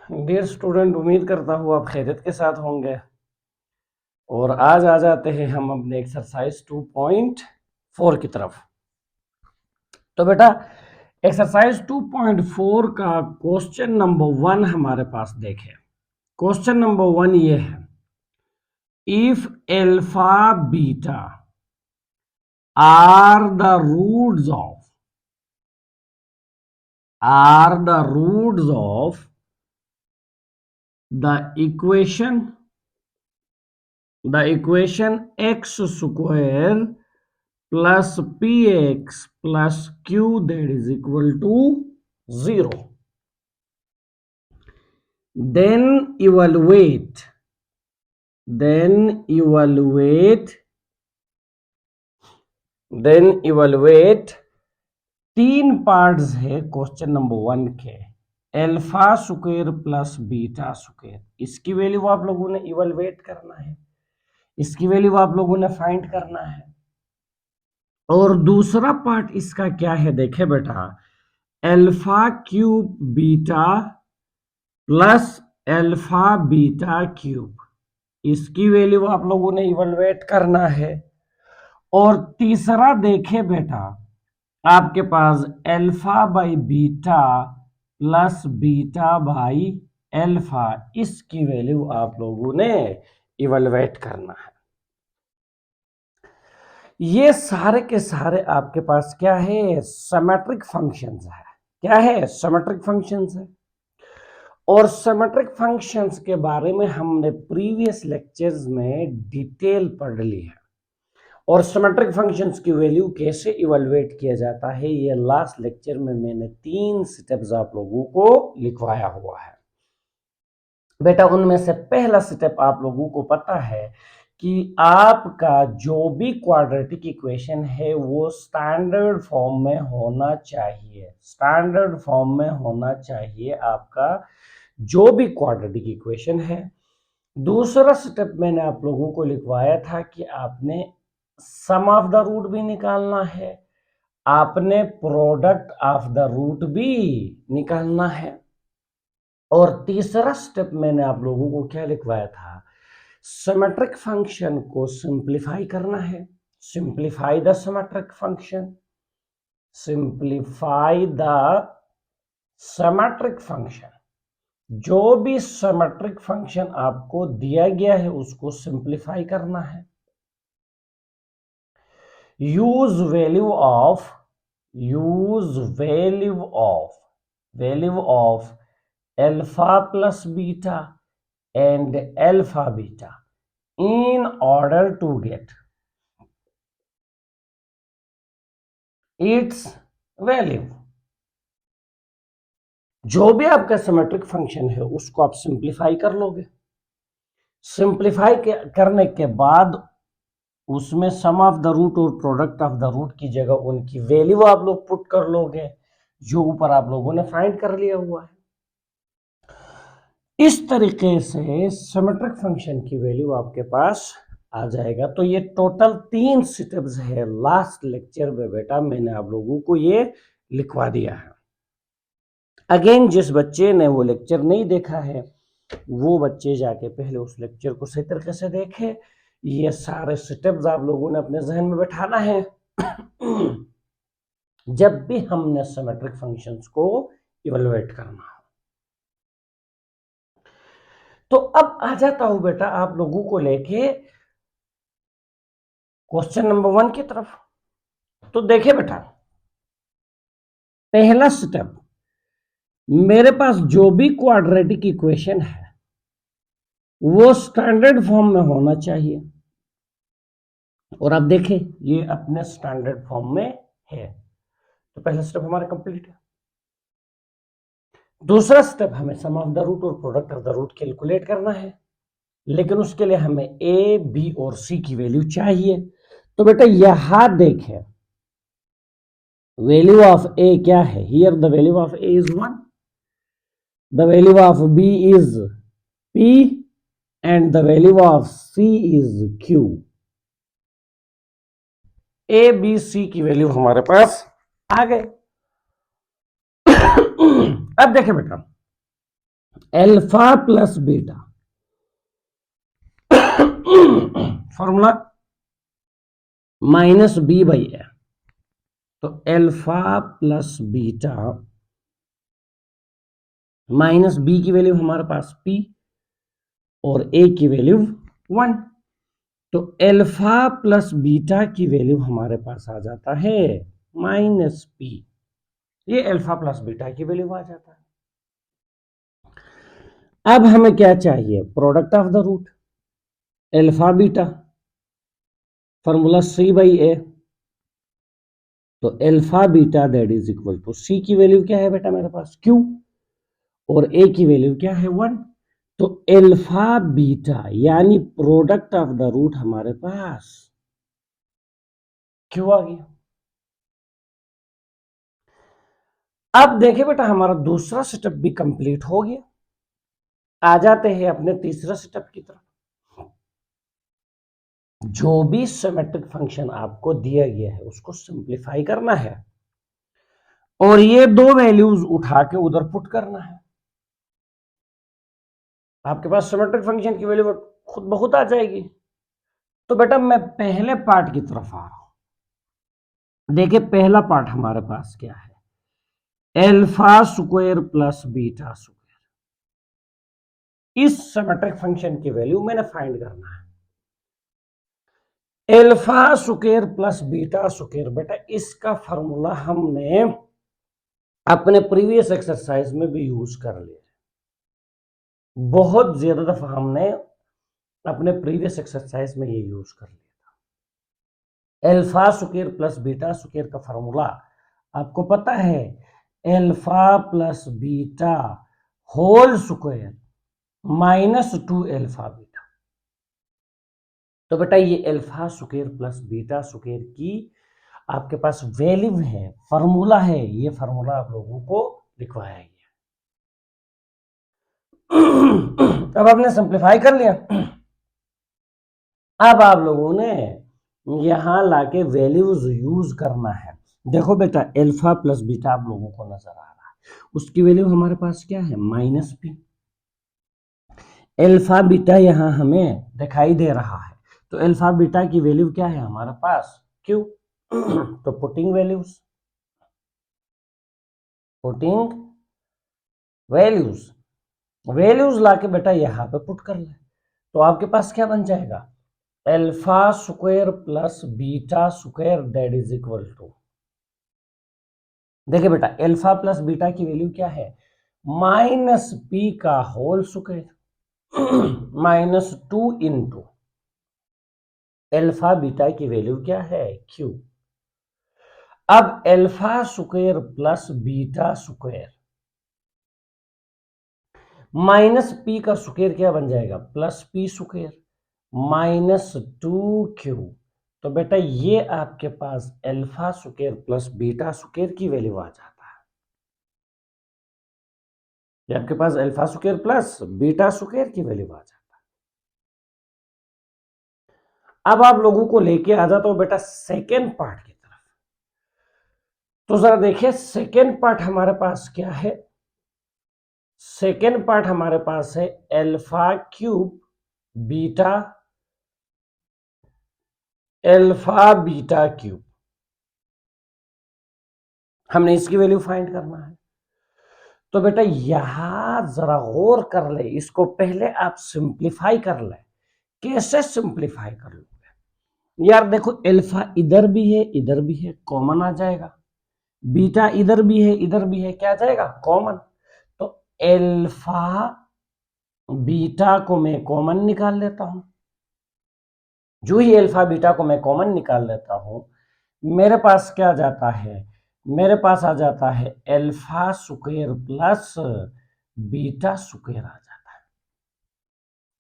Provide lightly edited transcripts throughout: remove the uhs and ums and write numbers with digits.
Dear student, उम्मीद करता हूँ आप खैरियत के साथ होंगे। और आज आ जाते हैं हम अपने एक्सरसाइज 2.4 की तरफ। तो बेटा, एक्सरसाइज 2.4 का क्वेश्चन नंबर 1 हमारे पास देखें। क्वेश्चन नंबर 1 ये है, if alpha beta are the roots of the equation x square plus px plus q that is equal to 0, then evaluate तीन पार्ट्स है क्वेश्चन नंबर 1 के। Alpha square plus beta square, इसकी value आप लोगों ने evaluate करना है, इसकी वैल्यू आप लोगों ने फाइंड करना है। और दूसरा पार्ट इसका क्या है, देखे बेटा, alpha cube beta plus alpha beta cube, इसकी वैल्यू आप लोगों ने इवैल्यूएट करना है। और तीसरा देखे बेटा, आपके पास alpha by beta plus beta by alpha, इसकी वैल्यू आप लोगों ने इवैल्यूएट करना है। ये सारे के सारे आपके पास क्या है, सिमेट्रिक फंक्शंस है। क्या है, सिमेट्रिक फंक्शंस है। और सिमेट्रिक फंक्शंस के बारे में हमने प्रीवियस लेक्चर्स में डिटेल पढ़ ली है। और सिमेट्रिक फंक्शंस की वैल्यू कैसे इवैल्यूएट किया जाता है, ये लास्ट लेक्चर में मैंने 3 स्टेप्स आप लोगों को लिखवाया हुआ है। बेटा, उनमें से पहला स्टेप आप लोगों को पता है कि आपका जो भी क्वाड्रेटिक इक्वेशन है वो स्टैंडर्ड फॉर्म में होना चाहिए। स्टैंडर्ड फॉर्म में होना चाहिए आपका जो भी क्वाड्रेटिक इक्वेशन है। दूसरा स्टेप मैंने आप लोगों को लिखवाया था कि आपने सम ऑफ द रूट भी निकालना है, आपने प्रोडक्ट ऑफ द रूट भी निकालना है। और तीसरा स्टेप मैंने आप लोगों को क्या लिखवाया था, सिमेट्रिक फंक्शन को सिंप्लीफाई करना है। Simplify the symmetric function, simplify the symmetric function. जो भी सिमेट्रिक फंक्शन आपको दिया गया है उसको सिंप्लीफाई करना है। Use value of alpha plus beta and alpha beta in order to get its value। जो भी आपका सिमेट्रिक फंक्शन है उसको आप सिंप्लीफाई कर लोगे। सिंप्लीफाई करने के बाद उसमें सम ऑफ द रूट और प्रोडक्ट ऑफ द रूट की जगह उनकी वैल्यू आप लोग पुट कर लोगे, जो ऊपर आप लोगों ने फाइंड कर लिया हुआ है। इस तरीके से सिमेट्रिक फंक्शन की वैल्यू आपके पास आ जाएगा। तो ये टोटल 3 स्टेप्स है। लास्ट लेक्चर में बेटा मैंने आप लोगों को ये लिखवा दिया है। अगेन, जिस बच्चे ने वो लेक्चर नहीं देखा है वो बच्चे जाके पहले उस लेक्चर को सही तरीके से देखे। ये सारे स्टेप्स आप लोगों ने अपने जहन में बैठाना है जब भी हमने सिमेट्रिक फंक्शंस को इवैल्यूएट करना हो। तो अब आ जाता हूं बेटा आप लोगों को लेके क्वेश्चन नंबर 1 की तरफ। तो देखिए बेटा, पहला स्टेप, मेरे पास जो भी क्वाड्रेटिक इक्वेशन है वो स्टैंडर्ड फॉर्म में होना चाहिए। और आप देखें ये अपने स्टैंडर्ड फॉर्म में है। तो पहला स्टेप हमारा कंप्लीट है। दूसरा स्टेप, हमें सम ऑफ द रूट और product of the root calculate करना है, लेकिन उसके लिए हमें ए, बी और सी की वैल्यू चाहिए। तो बेटा यहां देखें, वैल्यू ऑफ ए क्या है, here the value of A is 1, the value of B is P and the value of C is Q. A, B, C की वैल्यू हमारे पास आ गए। अब देखें बेटा, alpha plus beta, formula minus B by A, तो alpha plus beta minus B की वैल्यू हमारे पास पी और ए की वैल्यू 1, तो एल्फा प्लस बीटा की वैल्यू हमारे पास आ जाता है माइनस पी, ये एल्फा प्लस बीटा की वैल्यू आ जाता है। अब हमें क्या चाहिए, product of the root, alpha beta formula C by A, तो alpha beta that is equal to C की वैल्यू क्या है बेटा मेरे पास क्यू, और ए की वैल्यू क्या है 1, तो एल्फा बीटा यानी प्रोडक्ट ऑफ द रूट हमारे पास क्यू आ गया। अब देखिए बेटा हमारा दूसरा सेटअप भी कंप्लीट हो गया, आ जाते हैं अपने तीसरा सेटअप की तरफ। जो भी सिमेट्रिक फंक्शन आपको दिया गया है उसको सिंप्लीफाई करना है और ये दो वैल्यूज उठा के उधर पुट करना है। आपके पास सिमेट्रिक फंक्शन की वैल्यू खुद ब खुद आ जाएगी। तो बेटा मैं पहले पार्ट की तरफ आ रहा हूं। देखिए पहला पार्ट हमारे पास क्या है, alpha square plus beta square, इस सिमेट्रिक फंक्शन की वैल्यू मैंने फाइंड करना है। Alpha square plus beta square, बेटा इसका फॉर्मूला हमने अपने प्रीवियस एक्सरसाइज में भी यूज कर लिया, बहुत ज्यादा दफा हमने अपने प्रीवियस एक्सरसाइज में ये यूज कर लिया था। Alpha square plus beta square का फॉर्मूला आपको पता है, alpha plus beta whole square minus 2 alpha beta. तो बेटा ये alpha square plus beta square की आपके पास वैल्यू है, फॉर्मूला है, ये फॉर्मूला आप लोगों को लिखवाया गया। अब आपने सिंप्लीफाई कर लिया, अब आप लोगों ने यहां लाके वैल्यूज यूज करना है। देखो बेटा एल्फा प्लस बीटा आप लोगों को नजर आ रहा है, उसकी वैल्यू हमारे पास क्या है माइनस पी, एल्फा बीटा यहां हमें दिखाई दे रहा है, तो एल्फा बीटा की वैल्यू क्या है हमारे पास क्यू। तो पुटिंग वैल्यूज लाके बेटा यहां पे पुट कर ले, तो आपके पास क्या बन जाएगा, alpha square plus beta square that is equal to, देखिए बेटा एल्फा प्लस बीटा की वैल्यू क्या है माइनस पी का whole square minus 2 into alpha beta की वैल्यू क्या है क्यू। अब alpha square plus beta square minus P का स्क्वायर क्या बन जाएगा plus P square minus 2 Q. तो बेटा ये आपके पास alpha square plus beta square की वैल्यू आ जाता है, ये आपके पास alpha square plus beta square की वैल्यू आ जाता है। अब आप लोगों को लेके आ जाता हूं बेटा सेकेंड पार्ट की तरफ। तो जरा देखिए सेकेंड पार्ट हमारे पास क्या है, सेकेंड पार्ट हमारे पास है alpha cube beta alpha beta cube, हमने इसकी वैल्यू फाइंड करना है। तो बेटा यहां जरा गौर कर ले, इसको पहले आप सिंप्लीफाई कर ले। कैसे सिंप्लीफाई कर लोगे यार, देखो एल्फा इधर भी है इधर भी है, कॉमन आ जाएगा, बीटा इधर भी है इधर भी है, क्या आ जाएगा कॉमन। तो एल्फा बीटा को मैं कॉमन निकाल लेता हूं, जो ही एल्फा बीटा को मैं कॉमन निकाल लेता हूं मेरे पास क्या जाता है, मेरे पास आ जाता है alpha square plus beta square आ जाता है,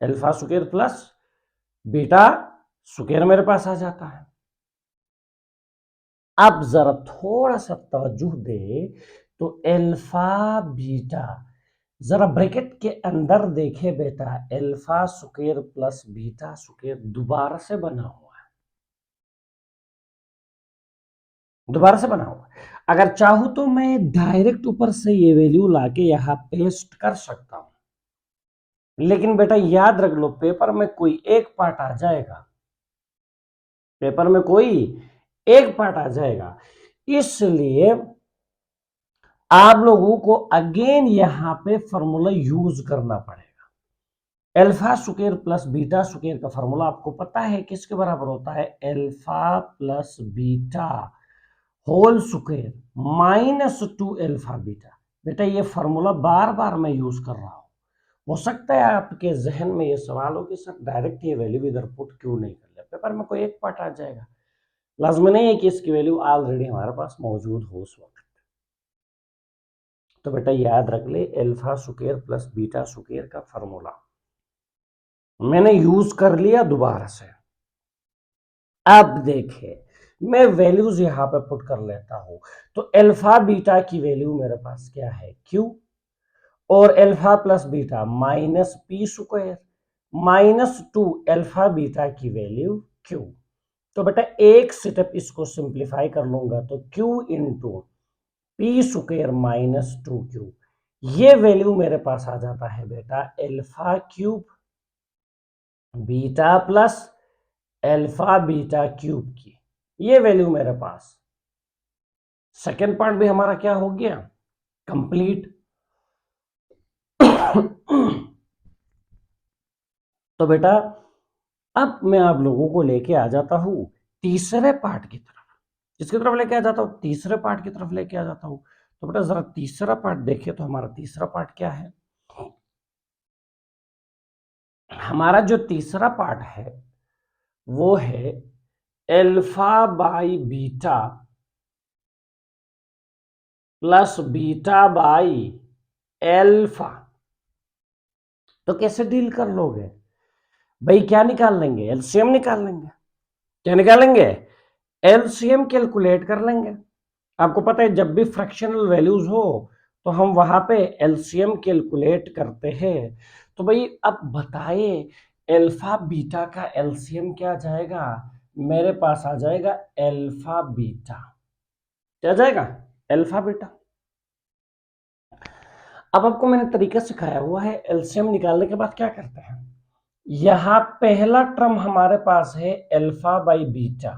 alpha square plus beta square मेरे पास आ जाता है। अब जरा थोड़ा सा तवज्जो दे, तो एल्फा बीटा जरा ब्रैकेट के अंदर देखे बेटा, alpha square plus beta square दोबारा से बना हुआ है, दोबारा से बना हुआ है। अगर चाहूं तो मैं डायरेक्ट ऊपर से ये वैल्यू लाके यहां पेस्ट कर सकता हूं, लेकिन बेटा याद रख लो, पेपर में कोई एक पार्ट आ जाएगा, पेपर में कोई एक पार्ट आ जाएगा, इसलिए आप लोगों को अगेन यहां पे फॉर्मूला यूज करना पड़ेगा। Alpha square plus beta square का फॉर्मूला आपको पता है किसके बराबर होता है? Alpha plus beta whole square minus 2 alpha beta. बेटा ये फॉर्मूला बार बार मैं यूज कर रहा हूं, हो सकता है आपके जहन में ये सवाल हो कि सर डायरेक्ट ये वैल्यू इधर पुट क्यों नहीं कर लिया, पेपर में कोई एक पार्ट आ जाएगा, लाजमी नहीं है कि इसकी वैल्यू ऑलरेडी हमारे पास मौजूद हो उस वक्त। तो बेटा याद रख ले, alpha square plus beta square का फॉर्मूला मैंने यूज कर लिया दोबारा से। अब देखे मैं वैल्यूज यहां पे पुट कर लेता हूं, तो अल्फा बीटा की वैल्यू मेरे पास क्या है? क्यू, और alpha plus beta minus P square minus 2 alpha beta की वैल्यू क्यू। तो बेटा एक स्टेप इसको सिंप्लीफाई कर लूंगा, तो Q into P square minus 2 Q, ये वैल्यू मेरे पास आ जाता है बेटा alpha cube beta plus alpha beta cube की, ये वैल्यू मेरे पास। सेकेंड पार्ट भी हमारा क्या हो गया? कंप्लीट। तो बेटा अब मैं आप लोगों को लेके आ जाता हूं तीसरे पार्ट की तरफ। किसकी तरफ लेके आ जाता हूं? तीसरे पार्ट की तरफ लेके आ जाता हूं। तो बेटा जरा तीसरा पार्ट देखिए, तो हमारा तीसरा पार्ट क्या है? हमारा जो तीसरा पार्ट है वो है alpha by beta plus beta by alpha. तो कैसे डील कर लोगे भाई? क्या निकाल लेंगे? एलसीएम निकाल लेंगे। क्या निकालेंगे? एलसीएम कैलकुलेट कर लेंगे। आपको पता है जब भी फ्रैक्शनल वैल्यूज हो तो हम वहां पे एलसीएम कैलकुलेट करते हैं। तो भाई अब बताइए अल्फा बीटा का एलसीएम क्या जाएगा? मेरे पास आ जाएगा अल्फा बीटा। क्या जाएगा? Alpha beta. अब आपको मैंने तरीका सिखाया हुआ है, एलसीएम निकालने के बाद क्या करते हैं? यहां पहला टर्म हमारे पास है अल्फा बाई बीटा,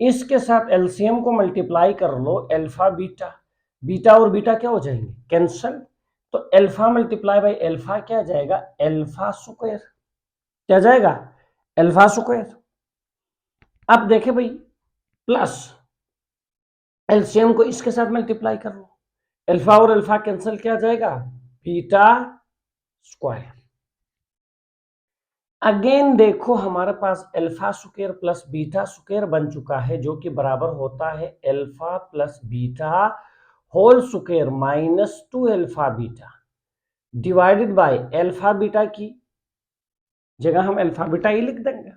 इसके साथ एलसीएम को मल्टीप्लाई कर लो अल्फा बीटा, बीटा और बीटा क्या हो जाएंगे? कैंसल। तो अल्फा मल्टीप्लाई बाई अल्फा क्या जाएगा? Alpha square. क्या जाएगा? Alpha square. अब देखे भाई प्लस एलसीएम को इसके साथ मल्टीप्लाई कर लो, अल्फा और अल्फा कैंसिल, क्या जाएगा? Beta square. अगेन देखो हमारे पास alpha square plus beta square बन चुका है, जो कि बराबर होता है alpha plus beta whole square minus 2 alpha beta divided by alpha beta की जगह हम अल्फा बीटा ही लिख देंगे।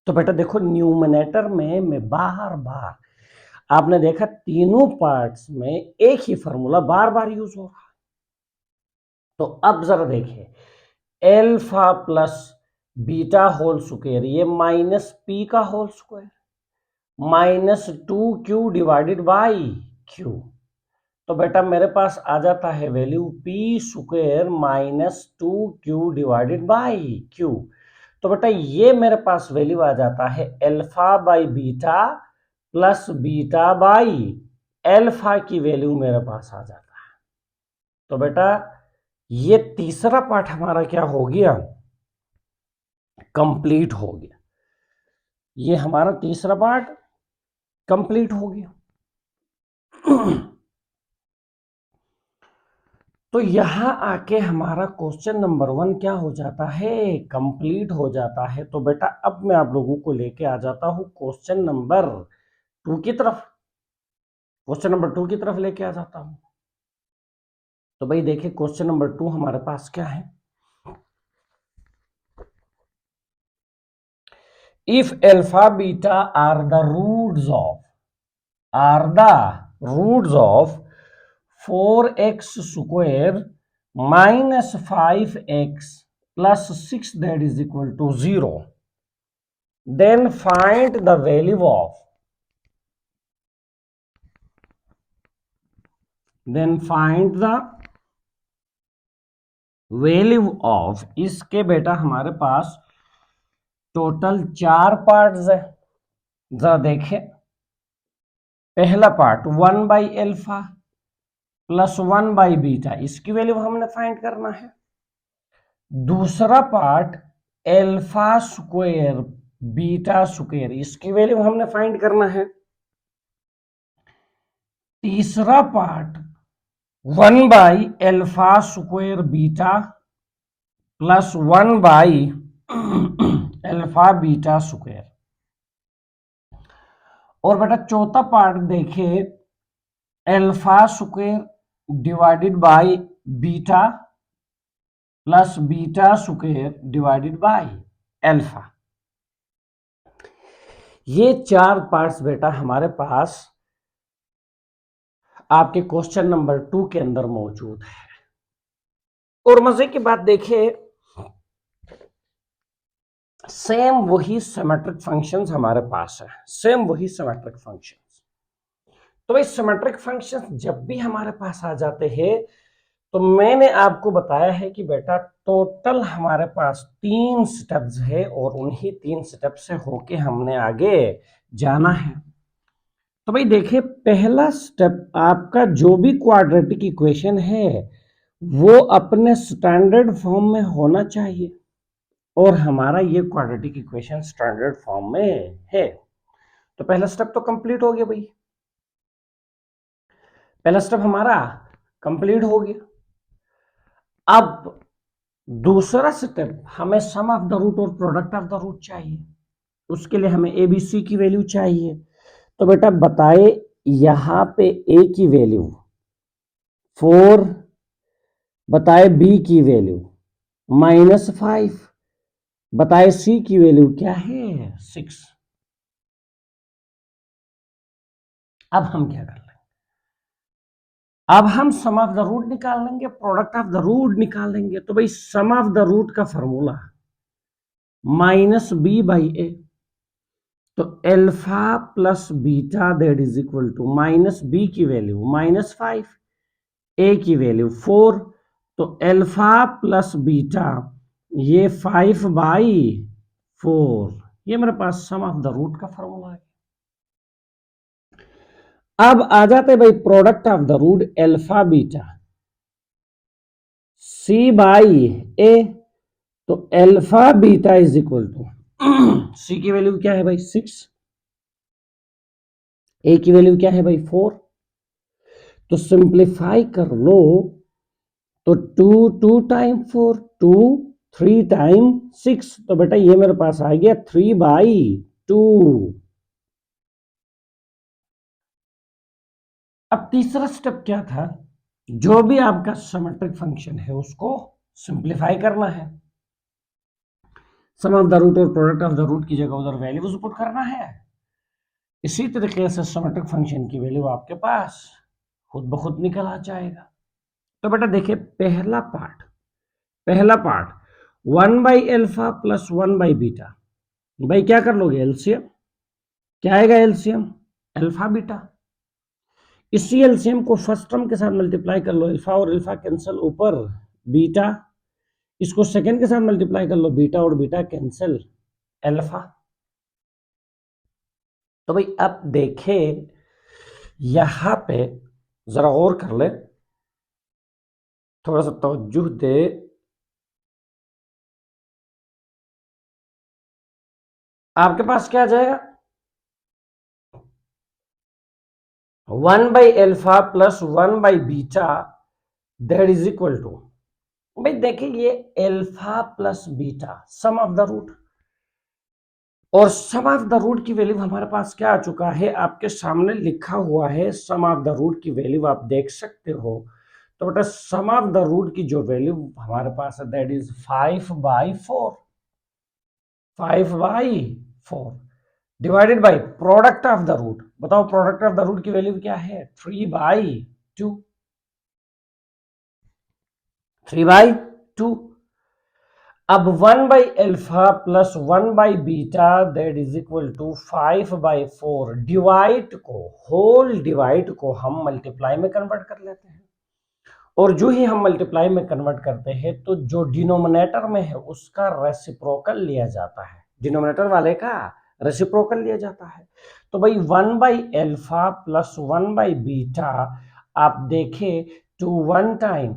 तो बेटा देखो न्यूमरेटर में मैं बार बार, आपने देखा तीनों पार्ट्स में एक ही फॉर्मूला बार बार यूज हो रहा है। तो अब जरा देखिए alpha plus beta whole square, ये माइनस पी का whole square minus 2 Q divided by Q. तो बेटा मेरे पास आ जाता है value P square minus 2 Q divided by Q. तो बेटा ये मेरे पास वैल्यू आ जाता है alpha by beta plus beta by alpha की वैल्यू मेरे पास आ जाता है। तो बेटा ये तीसरा पार्ट हमारा क्या हो गया? कंप्लीट हो गया। ये हमारा तीसरा पार्ट कंप्लीट हो गया। तो यहां आके हमारा क्वेश्चन नंबर 1 क्या हो जाता है? कंप्लीट हो जाता है। तो बेटा अब मैं आप लोगों को लेके आ जाता हूं क्वेश्चन नंबर 2 की तरफ। क्वेश्चन नंबर 2 की तरफ लेके आ जाता हूं। तो भाई देखिए क्वेश्चन नंबर 2 हमारे पास क्या है? If alpha beta are the roots of 4x square minus 5x plus 6 that is equal to 0, then find the value of value of इसके बेटा हमारे पास टोटल 4 पार्ट्स है। जरा देखें, पहला part 1 by alpha plus 1 by beta, इसकी value हमने find करना है। दूसरा part alpha square beta square, इसकी वैल्यू हमने फाइंड करना है। तीसरा part 1 by alpha square beta plus 1 by alpha beta square. और बेटा चौथा पार्ट देखिए, alpha square divided by beta plus beta square divided by alpha. ये 4 पार्ट्स बेटा हमारे पास आपके क्वेश्चन नंबर 2 के अंदर मौजूद है। और मजे की बात देखिए, सेम वही सिमेट्रिक फंक्शंस हमारे पास है, सेम वही सिमेट्रिक फंक्शंस। तो भाई सिमेट्रिक फंक्शंस जब भी हमारे पास आ जाते हैं तो मैंने आपको बताया है कि बेटा टोटल हमारे पास 3 स्टेप्स है और उन्हीं 3 स्टेप से होके हमने आगे जाना है। तो भाई देखिए, पहला स्टेप आपका जो भी क्वाड्रेटिक इक्वेशन है वो अपने स्टैंडर्ड फॉर्म में होना चाहिए, और हमारा ये क्वाड्रेटिक इक्वेशन स्टैंडर्ड फॉर्म में है। तो पहला स्टेप तो कंप्लीट हो गया भाई, पहला स्टेप हमारा कंप्लीट हो गया। अब दूसरा स्टेप, हमें सम ऑफ द रूट और प्रोडक्ट ऑफ द रूट चाहिए। उसके लिए हमें एबीसी की वैल्यू चाहिए। तो बेटा बताए, यहां पे ए की वैल्यू 4, बताए बी की वैल्यू -5, बताए सी की वैल्यू क्या है 6। अब हम क्या कर लेंगे, अब हम सम ऑफ द रूट निकाल लेंगे, प्रोडक्ट ऑफ द रूट निकाल लेंगे। तो भाई सम ऑफ द रूट का फॉर्मूला -b/a, तो alpha plus beta that is equal to -b की वैल्यू -5, ए की वैल्यू 4, तो एल्फा प्लस बीटा ये 5/4, ये मेरे पास सम ऑफ द रूट का फॉर्मूला है। अब आ जाते भाई product of the root alpha beta c/a, तो alpha beta is equal to C की वैल्यू क्या है भाई 6, ए की वैल्यू क्या है भाई 4, तो सिंप्लीफाई कर लो, तो 2 टाइम 4, 2 3 टाइम 6, तो बेटा ये मेरे पास आ गया 3/2। अब तीसरा स्टेप क्या था, जो भी आपका सिमेट्रिक फंक्शन है उसको सिंप्लीफाई करना है। सम ऑफ द रूट और प्रोडक्ट ऑफ द रूट की जगह उधर वैल्यूज पुट करना है। इसी तरीके से सिमेट्रिक फंक्शन की वैल्यू आपके पास खुद ब खुद निकल आ जाएगा। तो बेटा देखिए, पहला पार्ट 1/एल्फा प्लस 1/बीटा, भाई क्या कर लोगे एलसीएम, क्या आएगा एलसीएम एल्फा बीटा। इसी एलसीएम को फर्स्ट टर्म के साथ मल्टीप्लाई कर लो, अल्फा और अल्फा कैंसिल, ऊपर बीटा, इसको सेकंड के साथ मल्टीप्लाई कर लो, बीटा और बीटा कैंसिल अल्फा। तो भाई अब देखें, यहां पे जरा गौर कर ले, थोड़ा सा तवज्जुह दे। आपके पास क्या आ जाएगा alpha plus beta that is equal to, भाई देखिए ये alpha plus beta sum of the root, और सम ऑफ द रूट की वैल्यू हमारे पास क्या आ चुका है, आपके सामने लिखा हुआ है सम ऑफ द रूट की वैल्यू आप देख सकते हो। तो बेटा सम ऑफ द रूट की जो वैल्यू हमारे पास है that is 5/4, 5/4 divided by product of the root. बताओ प्रोडक्ट ऑफ द रूट की वैल्यू क्या है 3/2, 3/2। अब alpha plus beta that is equal to 5/4, divide को, होल डिवाइड को हम मल्टीप्लाई में कन्वर्ट कर लेते हैं, और जो ही हम मल्टीप्लाई में कन्वर्ट करते हैं तो जो डिनोमिनेटर में है उसका रेसिप्रोकल लिया जाता है, डिनोमिनेटर वाले का रेसिप्रोकल लिया जाता है। तो भाई 1/अल्फा प्लस 1/बीटा आप देखें टू 1 टाइम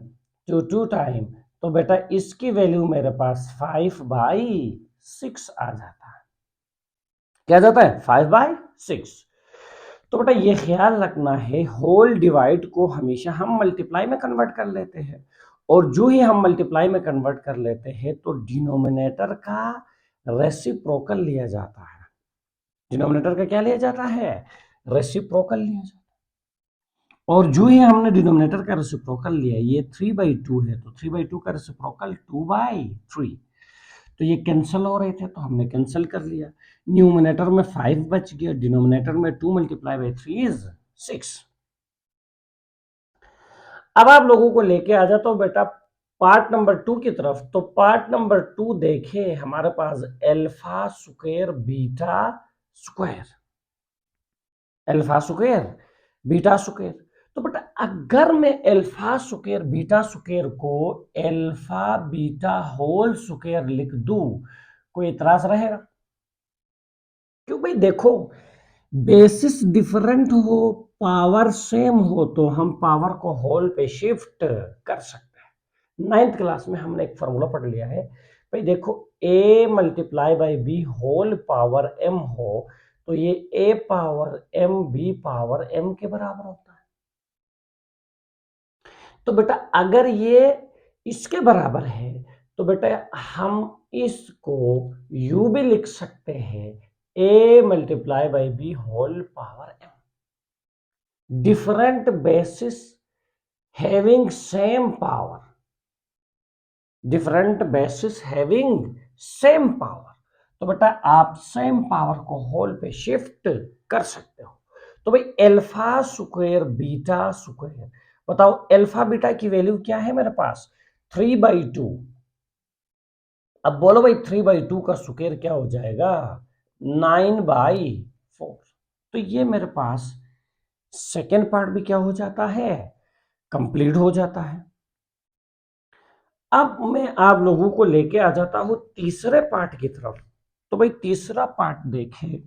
टू 2 टाइम, तो बेटा इसकी वैल्यू मेरे पास 5/6 आ जाता है। क्या जाता है? 5/6। तो बेटा ये ख्याल रखना है, होल डिवाइड को हमेशा हम मल्टीप्लाई में कन्वर्ट कर लेते हैं, और जो ही हम मल्टीप्लाई में कन्वर्ट कर लेते हैं तो डिनोमिनेटर का रेसिप्रोकल लिया जाता है। डिनोमिनेटर का क्या लिया जाता है? रेसिप्रोकल लिया जाता है। और जो ही हमने डिनोमिनेटर का रेसिप्रोकल लिया, ये 3/2 है तो 3/2 का रेसिप्रोकल 2/3, तो ये कैंसिल हो रहे थे तो हमने कैंसिल कर लिया। न्यूमिनेटर में 5 बच गया, डिनोमिनेटर में 2 मल्टीप्लाई बाई 3 इज 6। अब आप लोगों को लेके आ जाता हूं बेटा पार्ट नंबर 2 की तरफ। तो पार्ट नंबर 2 देखे हमारे पास alpha square beta square, alpha square beta square. तो बेटा अगर मैं अल्फा स्क्वायर बीटा स्क्वायर को अल्फा बीटा होल स्क्वायर लिख दूं, कोई इतराज रहेगा? क्यों भाई देखो, बेसिस डिफरेंट हो, पावर सेम हो तो हम पावर को होल पे शिफ्ट कर सकते हैं। 9th क्लास में हमने एक फॉर्मूला पढ़ लिया है भाई, देखो a multiply by B whole power m हो तो ये a power m b power m के बराबर होता है। तो बेटा अगर ये इसके बराबर है तो बेटा हम इसको u भी लिख सकते हैं, a multiply by B whole power m। different bases having same power, different bases having same power। तो बेटा आप सेम पावर को होल पे शिफ्ट कर सकते हो। तो भाई अल्फा स्क्वायर बीटा स्क्वायर, बताओ अल्फा बीटा की वैल्यू क्या है मेरे पास? 3/2। अब बोलो भाई 3/2 का स्क्वायर क्या हो जाएगा? 9/4। तो ये मेरे पास सेकेंड पार्ट भी क्या हो जाता है? कंप्लीट हो जाता है। अब मैं आप लोगों को लेके आ जाता हूं तीसरे पार्ट की तरफ। तो भाई तीसरा पार्ट देखें,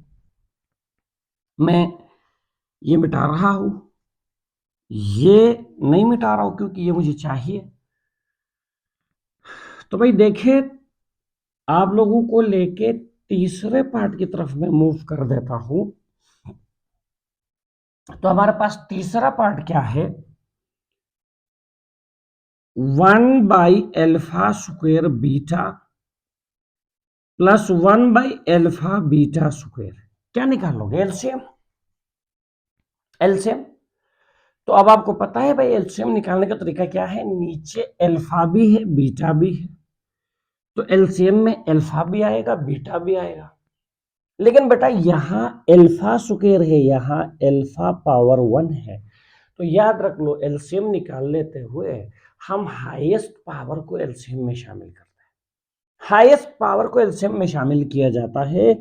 मैं ये मिटा रहा हूं, ये नहीं मिटा रहा हूं क्योंकि ये मुझे चाहिए। तो भाई देखें, आप लोगों को लेके तीसरे पार्ट की तरफ मैं मूव कर देता हूं। तो हमारे पास तीसरा पार्ट क्या है? Alpha square beta plus alpha beta square. क्या निकालोगे? एलसीएम। एलसीएम तो अब आपको पता है भाई एलसीएम निकालने का तरीका क्या है, नीचे अल्फा भी है बीटा भी है, तो एलसीएम में अल्फा भी आएगा बीटा भी आएगा। लेकिन बेटा यहाँ अल्फा स्क्वायर है, यहाँ अल्फा पावर 1 है, तो याद रख लो एलसीएम निकाल लेते हुए हम हाईएस्ट पावर को एलसीएम में शामिल करते हैं। हाईएस्ट पावर को एलसीएम में शामिल किया जाता है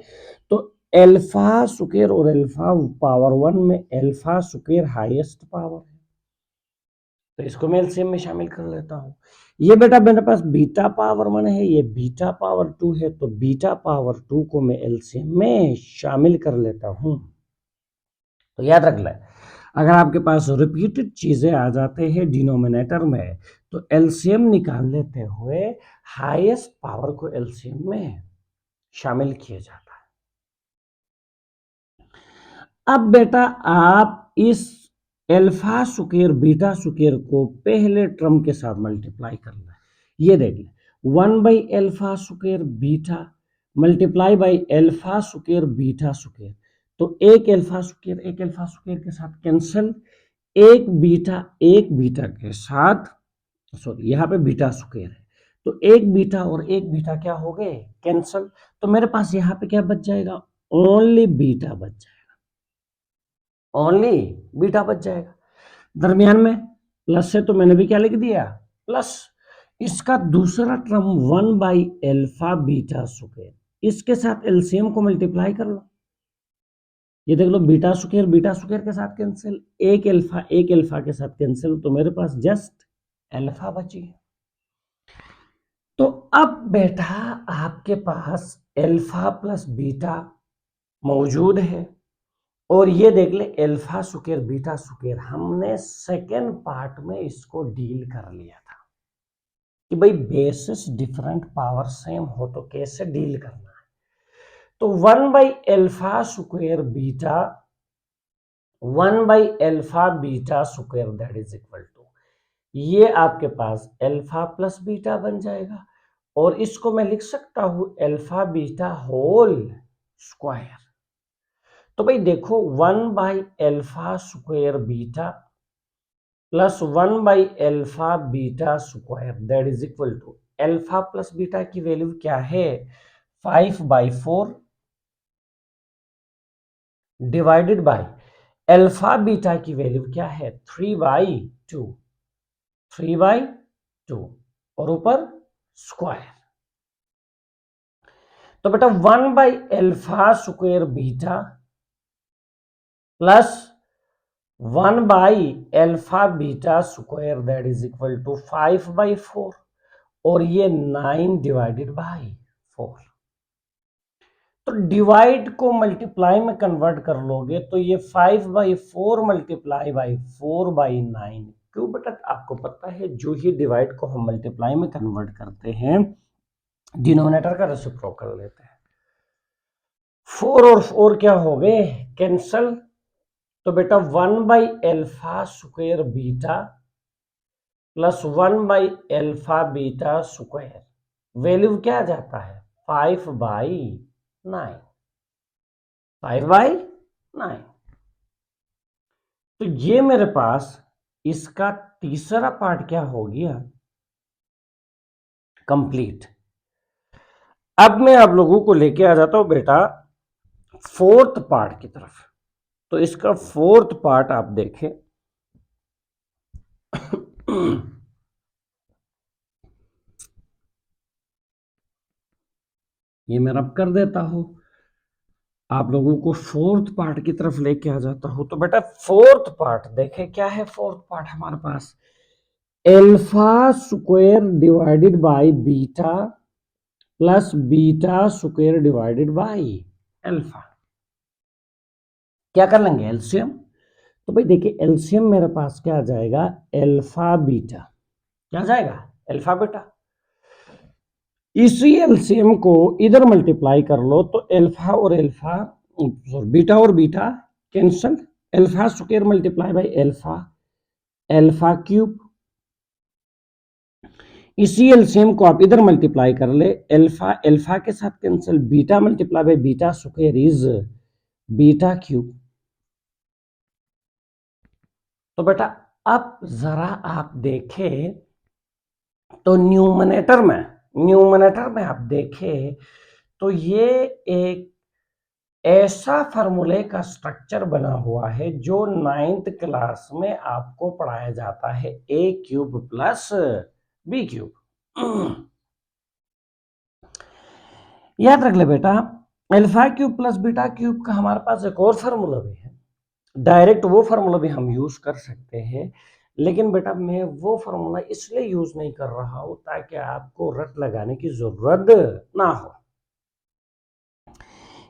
तो अल्फा स्क्वायर और अल्फा पावर 1 में अल्फा स्क्वायर हाईएस्ट पावर है, तो इसको मैं एलसीएम में शामिल कर लेता हूं। ये बेटा मेरे पास बीटा पावर 1 है, ये बीटा पावर 2 है, तो बीटा पावर 2 को मैं एलसीएम में शामिल कर लेता हूं। तो याद रख ले, अगर आपके पास रिपीटेड चीजें आ जाते हैं डिनोमिनेटर में तो एलसीएम निकाल लेते हुए हाईएस्ट पावर को एलसीएम में शामिल किया जाता है। अब बेटा आप इस अल्फा स्क्वायर बीटा स्क्वायर को पहले टर्म के साथ मल्टीप्लाई करना है। ये देख ले, alpha square beta multiply by alpha square beta square, तो एक अल्फा स्क्वायर के साथ कैंसिल, एक बीटा के साथ, सॉरी यहाँ पे बीटा स्क्वायर है तो एक बीटा और एक बीटा क्या हो गए? कैंसिल। तो मेरे पास यहाँ पे क्या बच जाएगा? ओनली बीटा बच जाएगा, ओनली बीटा बच जाएगा। दरमियान में प्लस है तो मैंने भी क्या लिख दिया? प्लस। इसका दूसरा टर्म 1/अल्फा बीटा स्क्वायर, इसके साथ एलसीएम को मल्टीप्लाई कर लो। ये देख लो बीटा स्क्वायर के साथ कैंसिल, एक अल्फा के साथ कैंसिल, तो मेरे पास जस्ट अल्फा बची। तो अब बेटा आपके पास अल्फा प्लस बीटा मौजूद है, और ये देख ले अल्फा स्क्वायर बीटा स्क्वायर हमने सेकेंड पार्ट में इसको डील कर लिया था कि भाई बेसिस डिफरेंट पावर सेम हो तो कैसे डील करना है। तो alpha square beta alpha beta square that is equal to, ये आपके पास अल्फा प्लस बीटा बन जाएगा, और इसको मैं लिख सकता हूं अल्फा बीटा होल स्क्वायर। तो भाई देखो alpha square beta plus alpha beta square that is equal to, alpha plus beta की वैल्यू क्या है 5/4 डिवाइडेड बाय अल्फा बीटा की वैल्यू क्या है 3/2, 3/2 और ऊपर स्क्वायर। तो बेटा alpha square beta plus alpha beta square that is equal to 5/4, और ये 9 डिवाइडेड बाय 4। तो डिवाइड को मल्टीप्लाई में कन्वर्ट कर लोगे तो ये 5/4 मल्टीप्लाई बाई 4/9। क्यों बेटा, आपको पता है जो ही डिवाइड को हम मल्टीप्लाई में कन्वर्ट करते हैं डिनोमिनेटर का रेसिप्रोकल लेते हैं। 4 और 4 क्या हो गए कैंसल। तो बेटा alpha square beta plus alpha beta square value क्या आ जाता है 5/9, 5/9। तो ये मेरे पास इसका तीसरा पार्ट क्या हो गया कंप्लीट। अब मैं आप लोगों को लेके आ जाता हूं बेटा फोर्थ पार्ट की तरफ। तो इसका फोर्थ पार्ट आप देखें ये मैं रब कर देता हूं, आप लोगों को फोर्थ पार्ट की तरफ लेके आ जाता हूं। तो बेटा फोर्थ पार्ट देखें क्या है फोर्थ पार्ट हमारे पास, alpha square divided by beta plus beta square divided by alpha. क्या कर लेंगे एलसीएम। तो भाई देखिए एलसीएम मेरे पास क्या आ जाएगा अल्फा बीटा, क्या आ जाएगा अल्फा बीटा। इसी एलसीएम को इधर मल्टीप्लाई कर लो तो अल्फा और अल्फा बीटा और beta cancel, alpha square multiply by alpha, alpha cube. इसी एलसीएम को आप इधर मल्टीप्लाई कर ले, अल्फा अल्फा के साथ cancel, beta multiply by beta square is beta cube. तो बेटा अब जरा आप देखें तो न्यूमरेटर में आप देखें तो ये एक ऐसा फार्मूले का स्ट्रक्चर बना हुआ है जो 9th क्लास में आपको पढ़ाया जाता है ए क्यूब प्लस बी क्यूब। याद रख ले बेटा alpha cube plus beta cube का हमारे पास एक और फार्मूला भी है, डायरेक्ट वो फार्मूला भी हम यूज कर सकते हैं, लेकिन बेटा मैं वो फार्मूला इसलिए यूज नहीं कर रहा हूं ताकि आपको रट लगाने की जरूरत ना हो।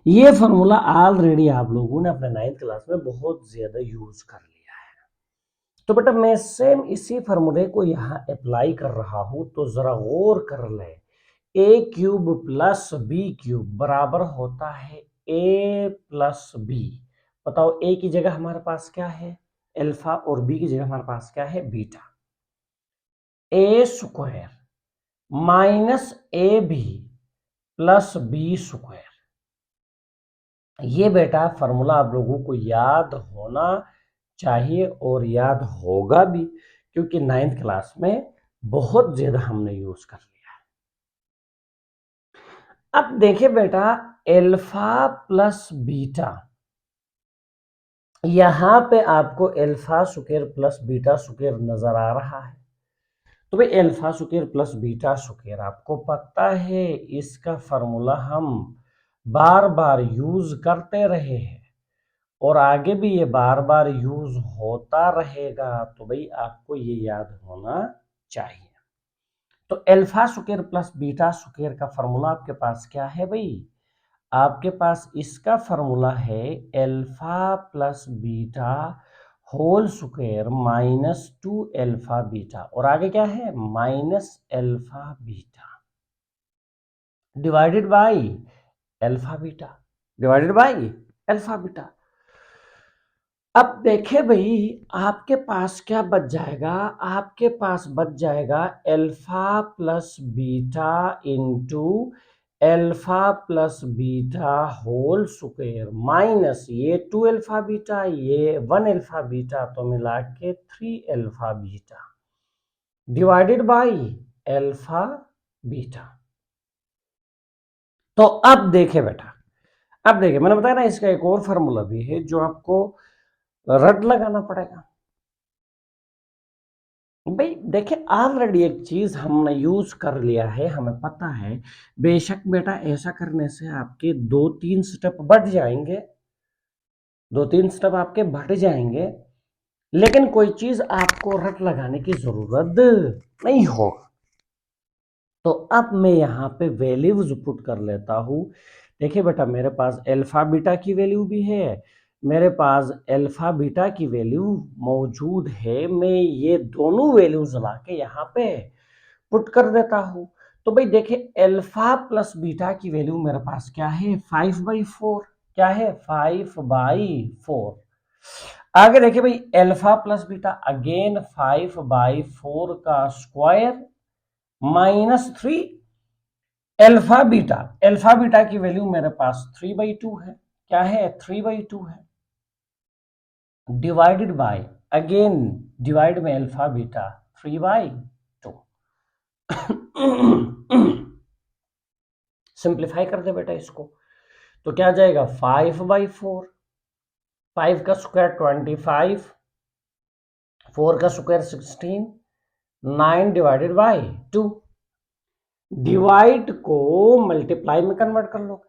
ये फार्मूला ऑलरेडी आप लोगों ने अपने 9th क्लास में बहुत ज्यादा यूज कर लिया है। तो बेटा मैं सेम इसी फार्मूले को यहाँ अप्लाई कर रहा हूं, तो जरा गौर कर ले, ए क्यूब प्लस बी क्यूब बराबर होता है ए प्लस बी। बताओ ए की जगह हमारे पास क्या है अल्फा और बी की जगह हमारे पास क्या है beta. A square minus A B plus B square, ये बेटा फॉर्मूला आप लोगों को याद होना चाहिए और याद होगा भी, क्योंकि 9th क्लास में बहुत ज्यादा हमने यूज कर लिया है। अब देखिए बेटा अल्फा प्लस बीटा, यहां पे आपको alpha square plus beta square नजर आ रहा है। तो भाई alpha square plus beta square आपको पता है इसका फॉर्मूला हम बार बार यूज करते रहे हैं और आगे भी ये बार बार यूज होता रहेगा। तो भाई आपको ये याद होना चाहिए। चाहिए। तो alpha square plus beta square का फॉर्मूला आपके पास क्या है भाई? आपके पास इसका फॉर्मूला है alpha plus beta whole square minus 2 alpha beta, और आगे क्या है? Minus alpha beta divided by alpha beta, divided by alpha beta. अब देखें भाई, आपके पास क्या बच जाएगा? आपके पास बच जाएगा alpha plus beta into alpha plus beta whole square minus ये 2 अल्फा बीटा, ये 1 अल्फा बीटा, तो मिला के 3 alpha beta divided by alpha beta. तो अब देखें बेटा, अब देखिए मैंने बताया ना, इसका एक और फार्मूला भी है जो आपको रट लगाना पड़ेगा। भाई देखिए, ऑलरेडी एक चीज हमने यूज कर लिया है, हमें पता है। बेशक बेटा ऐसा करने से आपके 2-3 स्टेप बढ़ जाएंगे, 2-3 स्टेप आपके बढ़ जाएंगे, लेकिन कोई चीज आपको रट लगाने की जरूरत नहीं हो। तो अब मैं यहाँ पे वैल्यूज पुट कर लेता हूँ। देखिए बेटा, मेरे पास अल्फा बीटा की वैल्यू भी है, मेरे पास अल्फा बीटा की वैल्यू मौजूद है। मैं ये दोनों वैल्यूज ला के यहाँ पे पुट कर देता हूँ। तो भाई देखिए, अल्फा प्लस बीटा की वैल्यू मेरे पास क्या है? 5/4। क्या है? 5/4। आगे देखिए भाई, अल्फा प्लस बीटा अगेन 5/4 का square minus 3 alpha beta. Alpha beta की वैल्यू मेरे पास 3/2 है। क्या है? 3/2 है डिवाइडेड बाय, अगेन डिवाइड में अल्फा बीटा 3/2। सिंप्लीफाई कर दे बेटा इसको, तो क्या जाएगा? 5/4, 5 का स्क्वायर 25, 4 का स्क्वायर 16, 9 डिवाइडेड बाय 2। डिवाइड को मल्टीप्लाई में कन्वर्ट कर लोगे,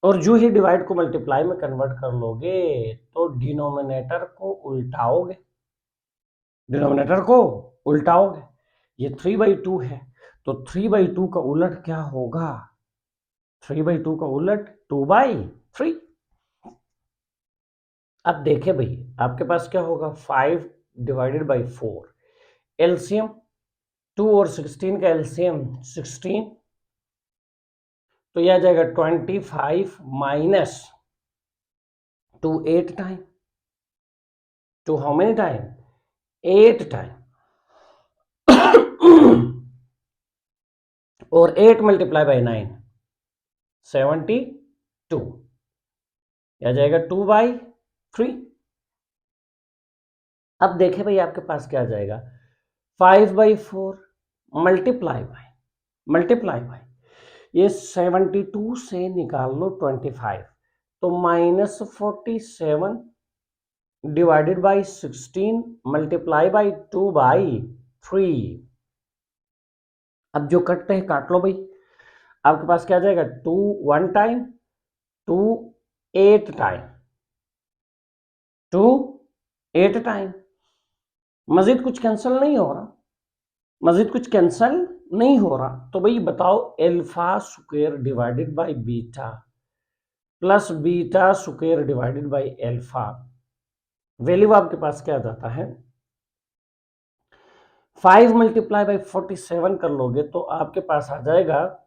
और जो ही डिवाइड को मल्टीप्लाई में कन्वर्ट कर लोगे तो डिनोमिनेटर को उल्टाओगे, डिनोमिनेटर को उल्टाओगे। ये 3/2 है, तो 3/2 का उलट क्या होगा? 3/2 का उलट 2/3। अब देखे भाई, आपके पास क्या होगा? 5 डिवाइडेड बाई 4, एलसीएम 2 और 16 का एलसीएम 16, तो यह आ जाएगा 25 minus 2 8 time, 2 how many time? 8 time. और 8 मल्टीप्लाई बाई 9 72, यह जाएगा 2/3। अब देखें भाई, आपके पास क्या आ जाएगा? 5/4 मल्टीप्लाई बाय ये 72 से निकाल लो 25, तो -47 डिवाइडेड बाई 16 मल्टीप्लाई बाई 2/3। अब जो कटते हैं काट लो भाई। आपके पास क्या आ जाएगा? 2 1 टाइम, 2 8 टाइम, 2 8 टाइम। मजीद कुछ कैंसिल नहीं हो रहा, मजीद कुछ कैंसिल नहीं हो रहा। तो भाई बताओ, alpha square divided by beta plus beta square divided by alpha, value आपके पास क्या आ जाता है? 5 मल्टीप्लाई बाई 47 कर लोगे तो आपके पास आ जाएगा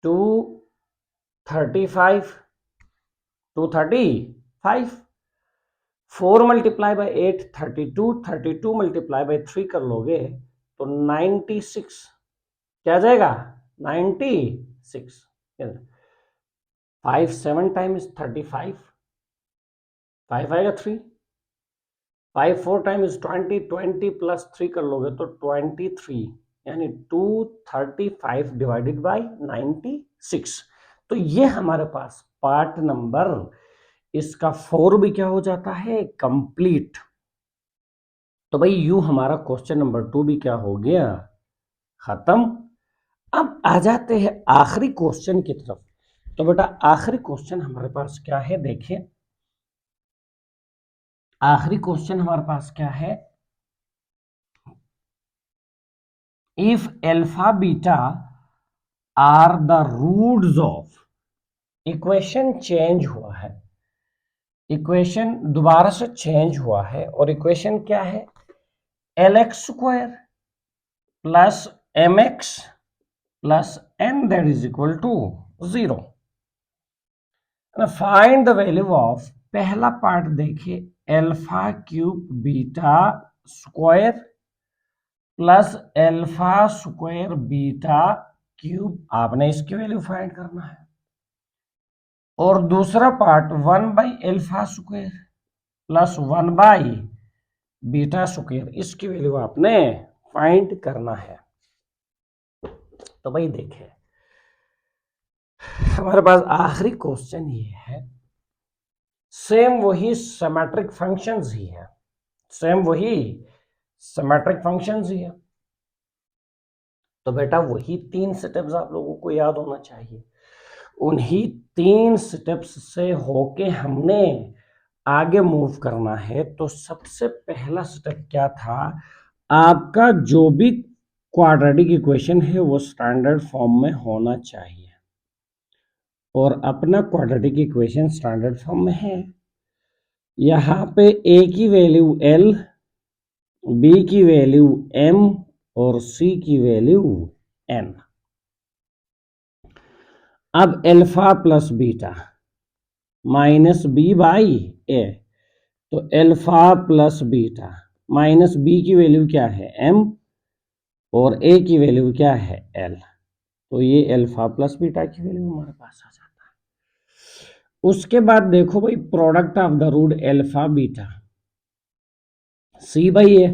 235, 235। 4 मल्टीप्लाई बाई 8 32, 32 मल्टीप्लाई बाई 3 कर लोगे तो 96। क्या आ जाएगा? 96। 5 7 टाइम्स 35, 5 आएगा 3, 5 4 टाइम्स 20, 20 प्लस 3 कर लोगे तो 23, यानी 235 डिवाइडेड बाई 96। तो ये हमारे पास पार्ट नंबर इसका 4 भी क्या हो जाता है? कंप्लीट। तो भाई यूं हमारा क्वेश्चन नंबर 2 भी क्या हो गया? खत्म। अब आ जाते हैं आखिरी क्वेश्चन की तरफ। तो बेटा आखिरी क्वेश्चन हमारे पास क्या है? देखिए, आखिरी क्वेश्चन हमारे पास क्या है? If alpha beta are the roots of, equation change हुआ है, इक्वेशन दोबारा से चेंज हुआ है और इक्वेशन क्या है, L X square plus M X plus N that is equal to 0। Find the value of, पहला पार्ट देखिए, alpha cube beta square plus alpha square beta cube, आपने इसकी वैल्यू फाइंड करना है। और दूसरा पार्ट 1/अल्फा स्क्वायर प्लस 1/बीटा स्क्वायर, इसकी वैल्यू आपने फाइंड करना है। तो भाई देखिए, हमारे पास आखिरी क्वेश्चन ये है, सेम वही सिमेट्रिक फंक्शंस ही है, सेम वही सिमेट्रिक फंक्शंस ही है। तो बेटा वही 3 स्टेप्स आप लोगों को याद होना चाहिए, उन्हीं 3 स्टेप्स से होके हमने आगे मूव करना है। तो सबसे पहला स्टेप क्या था, आपका जो भी क्वाड्रेटिक इक्वेशन है वो स्टैंडर्ड फॉर्म में होना चाहिए, और अपना क्वाड्रेटिक इक्वेशन स्टैंडर्ड फॉर्म में है। यहाँ पे ए की वैल्यू एल, बी की वैल्यू एम और सी की वैल्यू एन। अब alpha plus beta minus B by A, तो alpha plus beta minus B की वैल्यू क्या है एम और ए की वैल्यू क्या है एल, तो ये एल्फा प्लस बीटा की वैल्यू हमारे पास आ जाता है। उसके बाद देखो भाई, product of the root alpha beta C by A,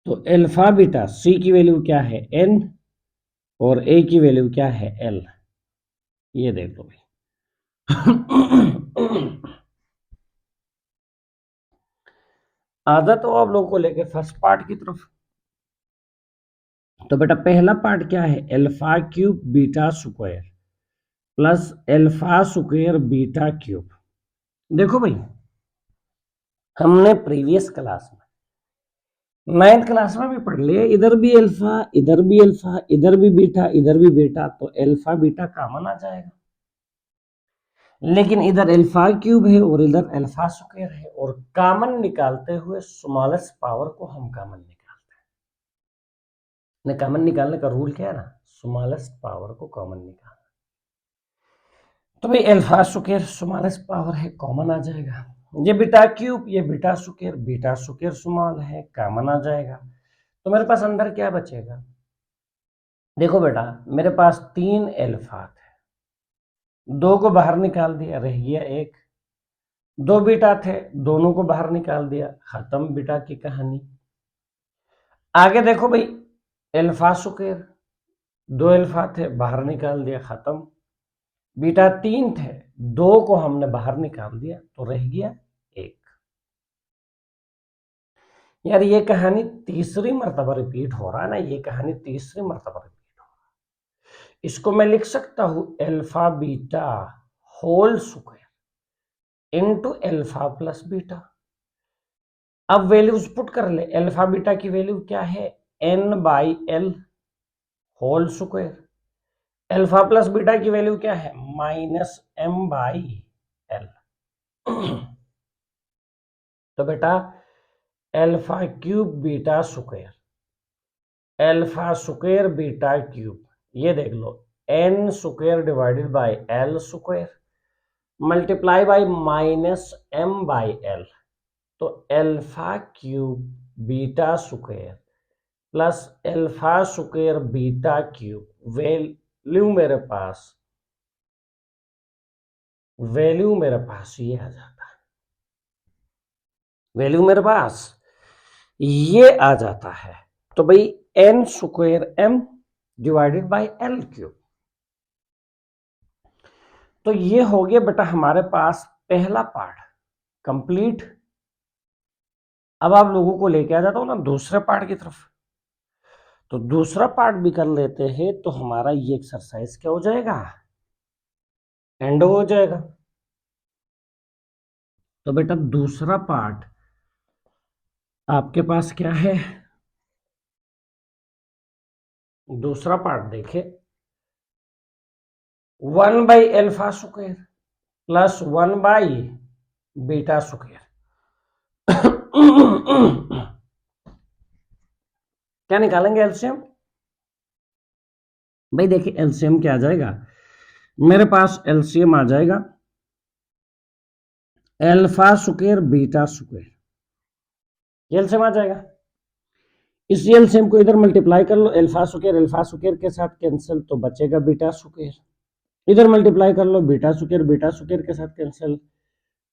तो एल्फा बीटा सी की वैल्यू क्या है एन और ए की वैल्यू क्या है एल, ये देख लो भाई। आधा तो आप लोगों को लेके फर्स्ट पार्ट की तरफ। तो बेटा पहला पार्ट क्या है, alpha cube beta square plus alpha square beta cube. देखो भाई, हमने प्रीवियस क्लास में 9th क्लास में भी पढ़ लिया, इधर भी अल्फा इधर भी अल्फा इधर भी बीटा इधर भी बीटा, तो अल्फा बीटा कॉमन आ जाएगा। लेकिन इधर अल्फा क्यूब है और इधर अल्फा स्क्वायर है, और कॉमन निकालते हुए स्मॉलेस्ट पावर को हम कॉमन निकालते हैं। कॉमन निकालने का रूल क्या है ना, स्मॉलेस्ट पावर को कॉमन निकालना। तो भाई अल्फा स्क्वायर स्मॉलेस्ट पावर है, कॉमन आ जाएगा। ये बीटा क्यूब, ये बीटा स्क्वायर स्मॉल है, कॉमन आ जाएगा। तो मेरे पास अंदर क्या बचेगा, देखो बेटा मेरे पास 3 अल्फा थे, 2 को बाहर निकाल दिया, रह गया 1। 2 बीटा थे, दोनों को बाहर निकाल दिया, खत्म बीटा की कहानी। आगे देखो भाई, अल्फा स्क्वायर 2 अल्फा थे, बाहर निकाल दिया, खत्म। बीटा 3 थे, 2 को हमने बाहर निकाल दिया, तो रह गया 1। यार ये कहानी तीसरी मर्तबा रिपीट हो रहा है ना, ये कहानी तीसरी मर्तबा रिपीट हो रहा है। इसको मैं लिख सकता हूं alpha beta whole square into alpha plus beta. अब वैल्यूज पुट कर ले, अल्फा बीटा की वैल्यू क्या है n by L whole square, alpha plus beta की वैल्यू क्या है माइनस m बाई एल। तो बेटा alpha cube beta square, alpha square beta cube, ये देख लो n square divided by L square multiply by minus m by L. तो alpha cube beta square plus alpha square beta cube, value मेरे पास ये आ जाता है, वैल्यू मेरे पास ये आ जाता है। तो भाई n square m divided by L cube. तो ये हो गया बेटा हमारे पास पहला पार्ट कंप्लीट। अब आप लोगों को लेके आ जाता हूं ना दूसरे पार्ट की तरफ। तो दूसरा पार्ट भी कर लेते हैं, तो हमारा ये एक्सरसाइज क्या हो जाएगा, एंड हो जाएगा। तो बेटा दूसरा पार्ट आपके पास क्या है, दूसरा पार्ट देखे, 1/α² प्लस 1/β²। क्या निकालेंगे एलसीएम? भाई देखिए एलसीएम क्या आ जाएगा, मेरे पास एलसीएम आ जाएगा α²β², एलसीएम आ जाएगा। इस एलसीएम को इधर मल्टीप्लाई कर लो, α² के साथ कैंसिल तो बचेगा β², इधर मल्टीप्लाई कर लो β² के साथ कैंसिल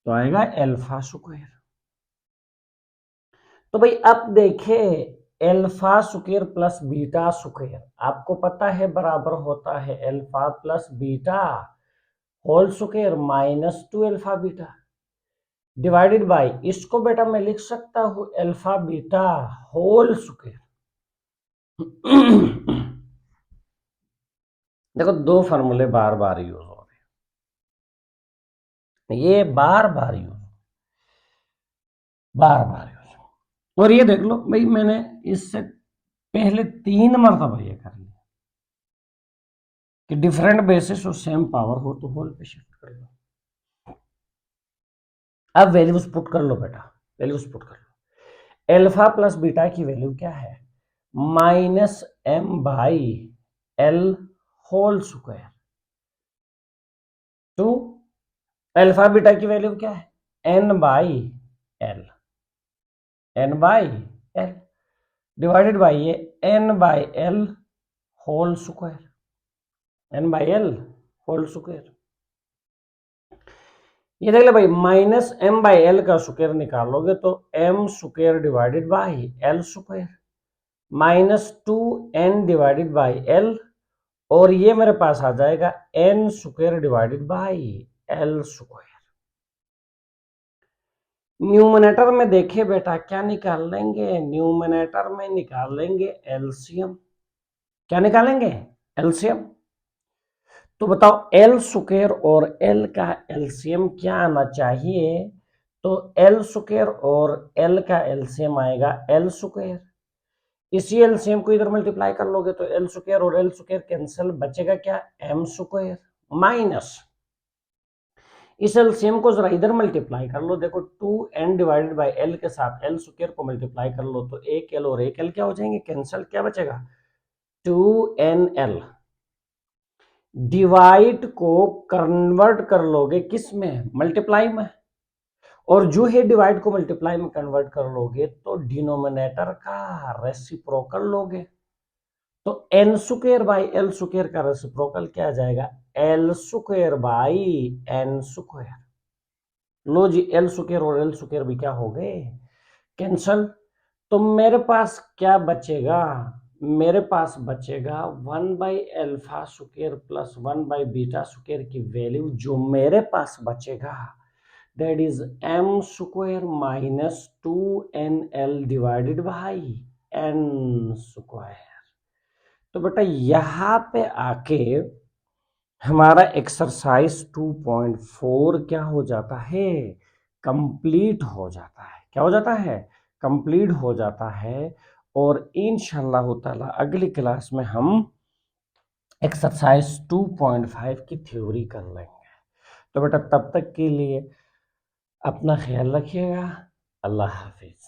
तो आएगा α²। तो भाई अब देखे α² प्लस β², आपको पता है बराबर होता है alpha plus beta whole square minus 2α β divided by, इसको बेटा मैं लिख सकता हूं अल्फा बीटा होल स्क्वायर। देखो दो फार्मूले बार बार यूज हो रहे हैं, ये बार बार यूज, और ये देख लो भाई मैंने इससे पहले 3 मरतबा ये कर लिया कि डिफरेंट बेसिस और सेम पावर हो तो होल पे शिफ्ट कर लो। अब वैल्यूज पुट कर लो बेटा, वैल्यूज पुट कर लो। अल्फा प्लस बीटा की वैल्यू क्या है, -m/l whole square two alpha beta की वैल्यू क्या है, n/l डिवाइडेड बाय ये n/l whole square, n/l whole square. ये देख ले भाई -m/l का स्क्वायर निकालोगे तो m² divided by l² -2n divided by l, और ये मेरे पास आ जाएगा n² divided by l²। Numerator में देखे बेटा क्या निकाल लेंगे, न्यूमरेटर में निकाल लेंगे एलसीएम। क्या निकालेंगे, एलसीएम। तो बताओ l² और l का एलसीएम क्या आना चाहिए, तो l² और l का एलसीएम आएगा l²। इसी एलसीएम को इधर मल्टीप्लाई कर लोगे तो l² और l² कैंसिल, बचेगा क्या m² माइनस, इस एलसीएम को जरा इधर मल्टीप्लाई कर लो, देखो 2n डिवाइडेड बाय l के साथ l² को मल्टीप्लाई कर लो तो 1l और 1l क्या हो जाएंगे कैंसिल, क्या बचेगा 2nl। डिवाइड को कन्वर्ट कर लोगे किस में, मल्टीप्लाई में, और जो है डिवाइड को मल्टीप्लाई में कन्वर्ट कर लोगे तो डिनोमिनेटर का रेसिप्रोकल लोगे, तो n² बाई l² का रेसिप्रोकल क्या आ जाएगा l² by n²। Low ji l² और l² भी क्या हो गए कैंसल, तो मेरे पास क्या बचेगा, मेरे पास बचेगा 1/α² प्लस 1/β² की वैल्यू जो मेरे पास बचेगा that is m² minus 2nl divided by n²। तो बेटा यहां पे आके हमारा एक्सरसाइज 2.4 क्या हो जाता है, कंप्लीट हो जाता है। क्या हो जाता है, कंप्लीट हो जाता है। और इंशाअल्लाह ताला अगली क्लास में हम एक्सरसाइज 2.5 की थ्योरी कर लेंगे। तो बेटा तब तक के लिए अपना ख्याल रखिएगा, अल्लाह हाफिज।